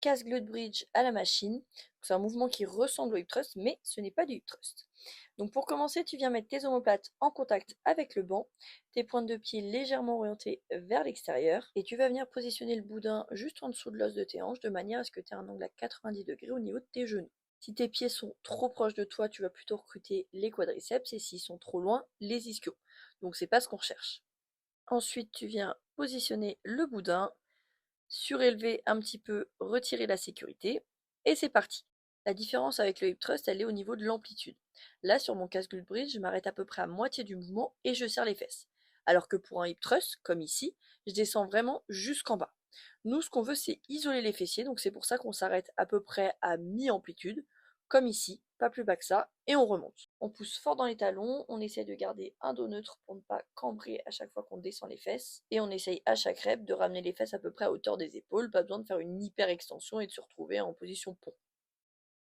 casse glute bridge à la machine. C'est un mouvement qui ressemble au hip thrust, mais ce n'est pas du hip thrust. Donc pour commencer, tu viens mettre tes omoplates en contact avec le banc, tes pointes de pied légèrement orientées vers l'extérieur, et tu vas venir positionner le boudin juste en dessous de l'os de tes hanches, de manière à ce que tu aies un angle à 90 degrés au niveau de tes genoux. Si tes pieds sont trop proches de toi, tu vas plutôt recruter les quadriceps, et s'ils sont trop loin, les ischios. Donc c'est pas ce qu'on recherche. Ensuite, tu viens positionner le boudin, surélever un petit peu, retirer la sécurité, et c'est parti. La différence avec le hip thrust, elle est au niveau de l'amplitude. Là, sur mon casse glute bridge, je m'arrête à peu près à moitié du mouvement et je serre les fesses. Alors que pour un hip thrust, comme ici, je descends vraiment jusqu'en bas. Nous, ce qu'on veut, c'est isoler les fessiers, donc c'est pour ça qu'on s'arrête à peu près à mi-amplitude, comme ici, pas plus bas que ça, et on remonte. On pousse fort dans les talons, on essaie de garder un dos neutre pour ne pas cambrer à chaque fois qu'on descend les fesses, et on essaye à chaque rep de ramener les fesses à peu près à hauteur des épaules, pas besoin de faire une hyper extension et de se retrouver en position pont.